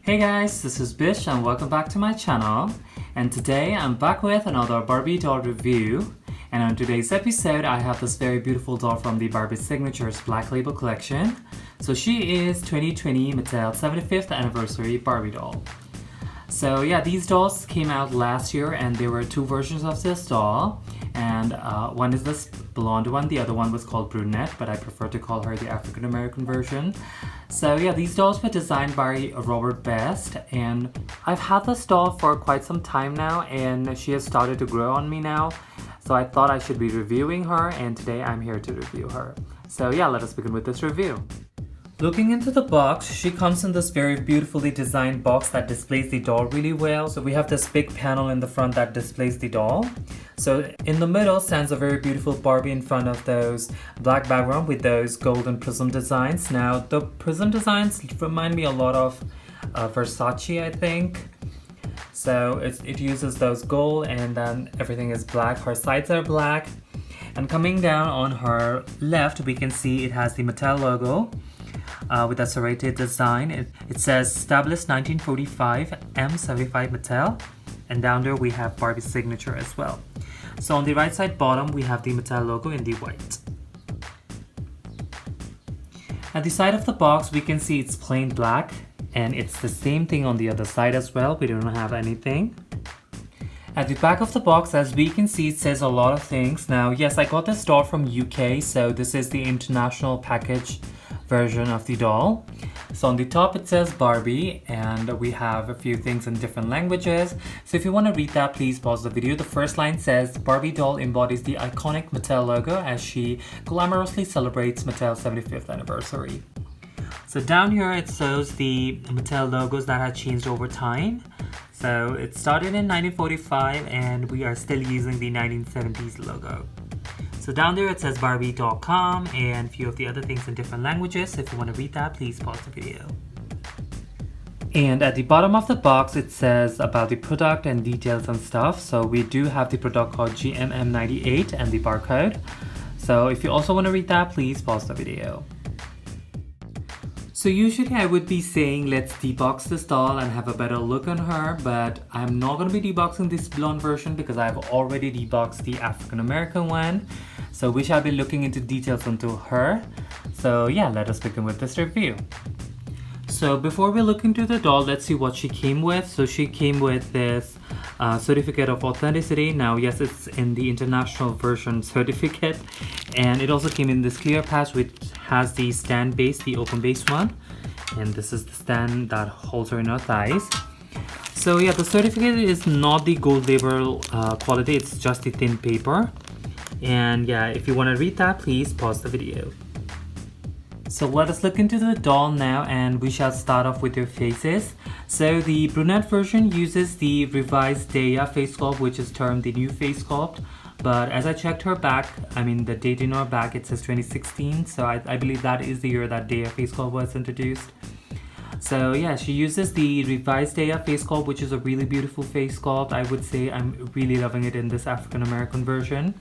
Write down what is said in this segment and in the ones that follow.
Hey guys, this is Bish and welcome back to my channel. And today I'm back with another Barbie doll review. And on today's episode I have this very beautiful doll from the Barbie Signatures Black Label collection. So she is 2020 Mattel 75th anniversary Barbie doll. So yeah, these dolls came out last year and there were two versions of this doll. And one is this blonde one, the other one was called brunette, but I prefer to call her the African American version. So yeah, these dolls were designed by Robert Best, and I've had this doll for quite some time now and she has started to grow on me now. So I thought I should be reviewing her, and today I'm here to review her. So yeah, let us begin with this review. Looking into the box, she comes in this very beautifully designed box that displays the doll really well. So we have this big panel in the front that displays the doll. So in the middle stands a very beautiful Barbie in front of those black background with those golden prism designs. Now the prism designs remind me a lot of Versace, I think. So it uses those gold and then everything is black. Her sides are black. And coming down on her left, we can see it has the Mattel logo. With a serrated design. It says established 1945 M75 Mattel, and down there we have Barbie's signature as well. So on the right side bottom we have the Mattel logo in the white. At the side of the box we can see it's plain black, and it's the same thing on the other side as well. We don't have anything. At the back of the box, as we can see, it says a lot of things. Now yes, I got this doll from UK, so this is the international package version of the doll. So on the top it says Barbie, and we have a few things in different languages. So if you want to read that, please pause the video. The first line says Barbie doll embodies the iconic Mattel logo as she glamorously celebrates Mattel's 75th anniversary. So down here it shows the Mattel logos that have changed over time. So it started in 1945 and we are still using the 1970s logo. So down there it says Barbie.com and a few of the other things in different languages. So if you want to read that, please pause the video. And at the bottom of the box it says about the product and details and stuff. So we do have the product called GMM98 and the barcode. So if you also want to read that, please pause the video. So usually I would be saying let's debox this doll and have a better look on her, but I'm not going to be deboxing this blonde version because I've already deboxed the African American one. So we shall be looking into details into her. So yeah, let us begin with this review. So before we look into the doll, let's see what she came with. So she came with this certificate of authenticity. Now yes, it's in the international version certificate, and it also came in this clear patch which has the stand base, the open base one, and this is the stand that holds her in her thighs. So yeah, the certificate is not the gold label quality, it's just the thin paper. And yeah, if you want to read that, please pause the video. So let us look into the doll now, and we shall start off with their faces. So the brunette version uses the revised Daya face sculpt, which is termed the new face sculpt. But as I checked her back, the date in her back, it says 2016. So I believe that is the year that Daya face sculpt was introduced. So yeah, she uses the revised Daya face sculpt, which is a really beautiful face sculpt. I would say I'm really loving it in this African American version.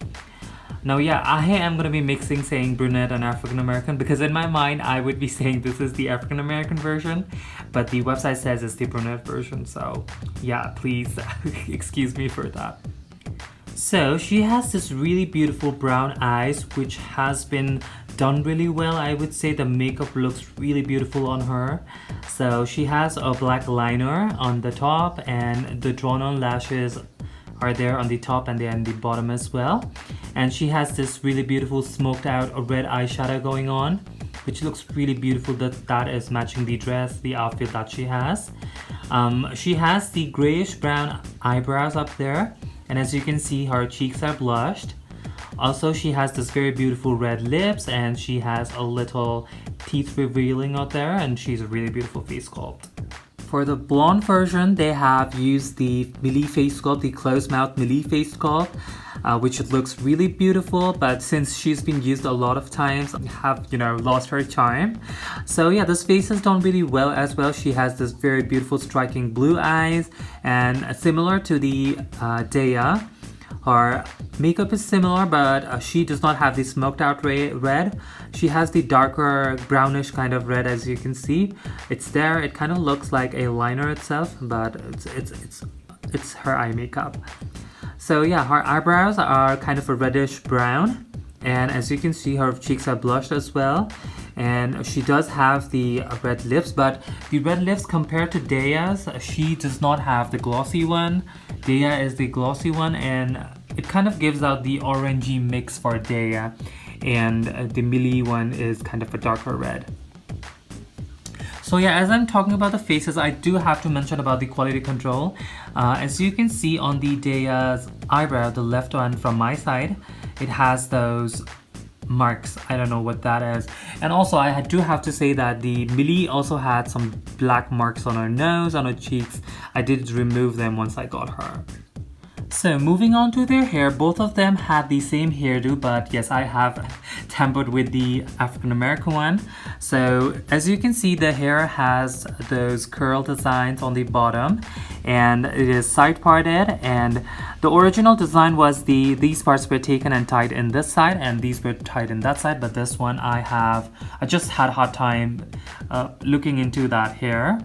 Now yeah, I am going to be mixing saying brunette and African American because in my mind I would be saying this is the African American version, but the website says it's the brunette version, so yeah, please excuse me for that. So she has this really beautiful brown eyes which has been done really well. I would say the makeup looks really beautiful on her. So she has a black liner on the top, and the drawn on lashes are there on the top and they're on the bottom as well. And she has this really beautiful smoked out red eyeshadow going on, which looks really beautiful. That is matching the dress, the outfit that she has. She has the grayish brown eyebrows up there, and as you can see, her cheeks are blushed. Also, she has this very beautiful red lips, and she has a little teeth revealing out there, and she's a really beautiful face sculpt. For the blonde version, they have used the Millie face sculpt, the closed mouth Millie face sculpt, which looks really beautiful, but since she's been used a lot of times, have lost her charm. So yeah, this face is done really well as well. She has this very beautiful striking blue eyes, and similar to the Daya, Her makeup is similar, but she does not have the smoked out red. She has the darker brownish kind of red, as you can see. It's there. It kind of looks like a liner itself, but it's her eye makeup. So yeah, her eyebrows are kind of a reddish brown, and as you can see, her cheeks are blushed as well. And she does have the red lips, but the red lips compared to Daya's, she does not have the glossy one. Daya is the glossy one, and it kind of gives out the orangey mix for Daya, and the Millie one is kind of a darker red. So yeah, as I'm talking about the faces, I do have to mention about the quality control. As you can see on the Daya's eyebrow, the left one from my side, it has those marks. I don't know what that is. And also I do have to say that the Millie also had some black marks on her nose, on her cheeks. I did remove them once I got her. So moving on to their hair, both of them had the same hairdo, but yes, I have tampered with the African American one. So as you can see, the hair has those curl designs on the bottom, and it is side parted, and the original design was these parts were taken and tied in this side, and these were tied in that side, but this one I just had a hard time looking into that hair.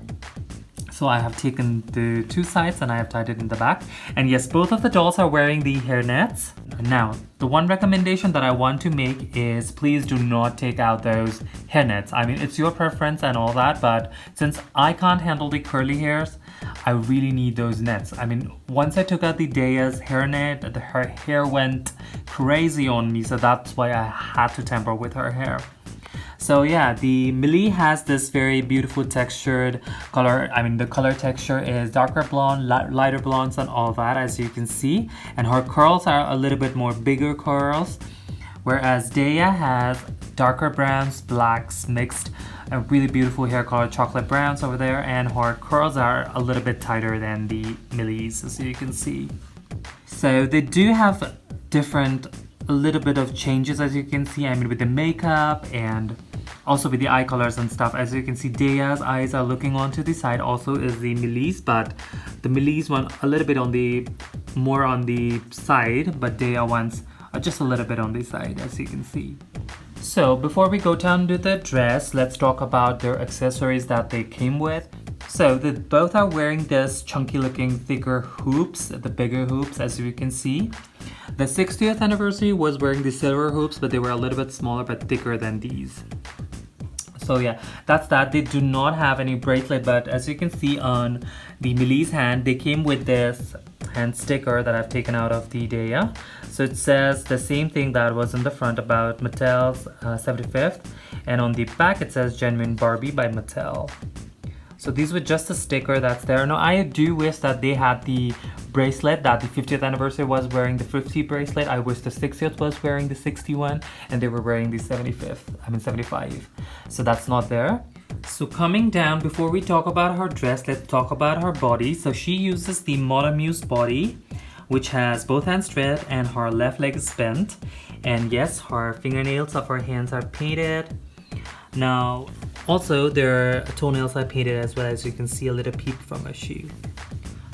So I have taken the two sides and I have tied it in the back. And yes, both of the dolls are wearing the hairnets. Now, the one recommendation that I want to make is please do not take out those hairnets. I mean, it's your preference and all that, but since I can't handle the curly hairs, I really need those nets. I mean, once I took out the Daya's hairnet, her hair went crazy on me, so that's why I had to tamper with her hair. So yeah, the Millie has this very beautiful textured color. I mean, the color texture is darker blonde, lighter blondes and all that, as you can see. And her curls are a little bit more bigger curls. Whereas Daya has darker browns, blacks mixed, a really beautiful hair color, chocolate browns over there. And her curls are a little bit tighter than the Millie's, as you can see. So they do have a little bit of changes, as you can see. I mean, with the makeup and also with the eye colors and stuff. As you can see, Daya's eyes are looking onto the side, also is the Millie's, but the Millie's one a little bit more on the side, but Daya one's just a little bit on the side, as you can see. So before we go down to the dress, let's talk about their accessories that they came with. So they both are wearing this chunky looking thicker hoops, the bigger hoops, as you can see. The 60th anniversary was wearing the silver hoops, but they were a little bit smaller but thicker than these. So yeah, that's that. They do not have any bracelet, but as you can see on the Millie's hand, they came with this hand sticker that I've taken out of the Daya. So it says the same thing that was in the front about Mattel's 75th, and on the back it says Genuine Barbie by Mattel. So these were just a sticker that's there. Now I do wish that they had the bracelet that the 50th anniversary was wearing, the 50 bracelet. I wish the 60th was wearing the 61 and they were wearing the 75. So that's not there. So coming down, before we talk about her dress, let's talk about her body. So she uses the Model Muse body, which has both hands straight and her left leg is bent. And yes, her fingernails of her hands are painted. Now, also their toenails are painted as well, as you can see a little peep from her shoe.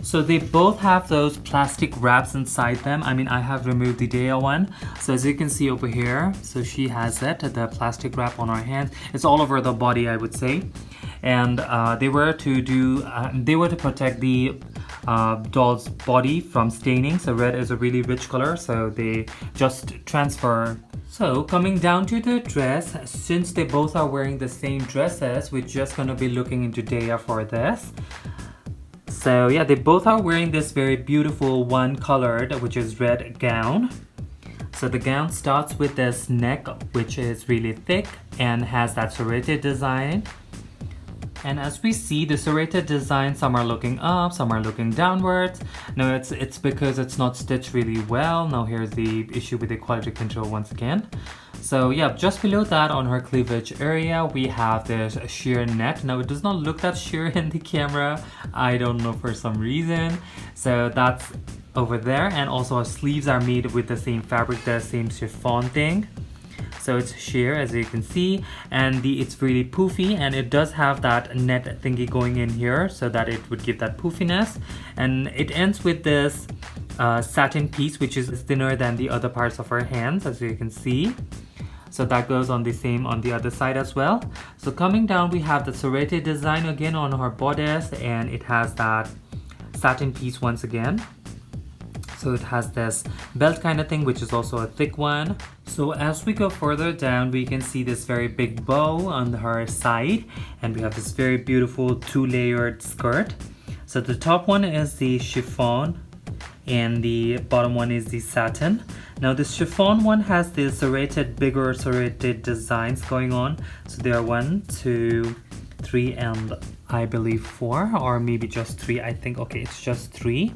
So they both have those plastic wraps inside them. I mean, I have removed the Daya one. So as you can see over here, so she has it, the plastic wrap on her hand. It's all over the body, I would say. And they were to protect the doll's body from staining. So red is a really rich color, so they just transfer. So coming down to the dress, since they both are wearing the same dresses, we're just gonna be looking into Daya for this. So yeah, they both are wearing this very beautiful one colored, which is red gown. So the gown starts with this neck, which is really thick and has that serrated design. And as we see, the serrated design, some are looking up, some are looking downwards. Now it's because it's not stitched really well. Now here's the issue with the quality control once again. So yeah, just below that on her cleavage area, we have this sheer net. Now it does not look that sheer in the camera. I don't know, for some reason. So that's over there. And also our sleeves are made with the same fabric, the same chiffon thing. So it's sheer, as you can see, and it's really poofy, and it does have that net thingy going in here so that it would give that poofiness. And it ends with this satin piece, which is thinner than the other parts of her hands, as you can see. So that goes on the same on the other side as well. So coming down, we have the serrated design again on her bodice, and it has that satin piece once again. So it has this belt kind of thing, which is also a thick one. So as we go further down, we can see this very big bow on her side, and we have this very beautiful 2-layered skirt. So the top one is the chiffon, and the bottom one is the satin. Now this chiffon one has the serrated, bigger serrated designs going on. So there are 1, 2, 3, and I believe 4, or maybe just 3. I think, okay, it's just 3.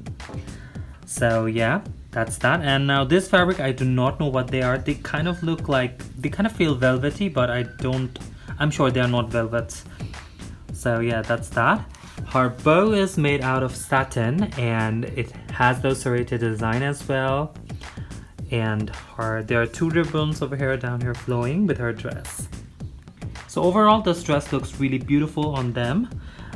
So yeah, that's that. And now this fabric, I do not know what they are. They kind of look like, they kind of feel velvety, but I'm sure they are not velvets. So yeah, that's that. Her bow is made out of satin, and it has those serrated design as well. And there are 2 ribbons over here, down here, flowing with her dress. So overall, this dress looks really beautiful on them.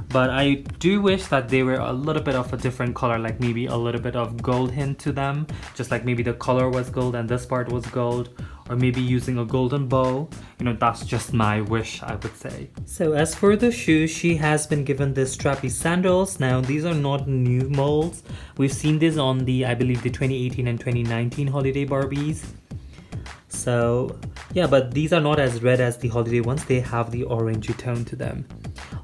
But I do wish that they were a little bit of a different color, like maybe a little bit of gold hint to them. Just like maybe the color was gold and this part was gold. Or maybe using a golden bow. You know, that's just my wish, I would say. So as for the shoes, she has been given the strappy sandals. Now, these are not new molds. We've seen this on the, I believe, the 2018 and 2019 holiday Barbies. So yeah, but these are not as red as the holiday ones. They have the orangey tone to them.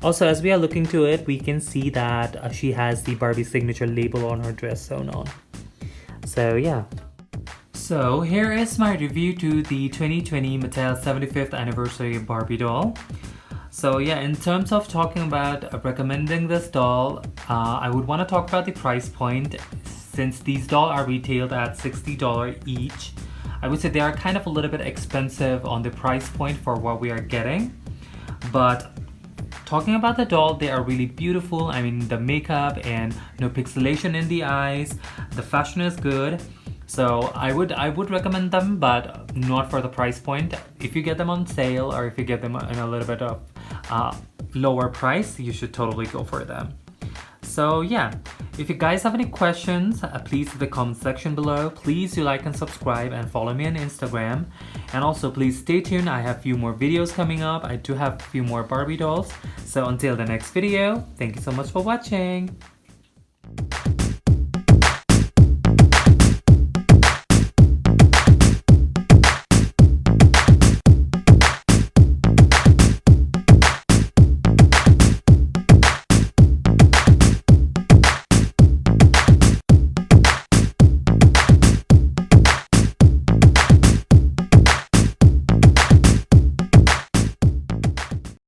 Also, as we are looking to it, we can see that she has the Barbie signature label on her dress sewn on. So yeah. So here is my review to the 2020 Mattel 75th anniversary Barbie doll. So yeah, in terms of talking about recommending this doll, I would want to talk about the price point. Since these dolls are retailed at $60 each, I would say they are kind of a little bit expensive on the price point for what we are getting. But talking about the doll, they are really beautiful. I mean, the makeup and no pixelation in the eyes. The fashion is good. So I would recommend them, but not for the price point. If you get them on sale, or if you get them in a little bit of lower price, you should totally go for them. So yeah, if you guys have any questions, please in the comment section below. Please do like and subscribe and follow me on Instagram. And also please stay tuned, I have a few more videos coming up. I do have a few more Barbie dolls. So until the next video, thank you so much for watching.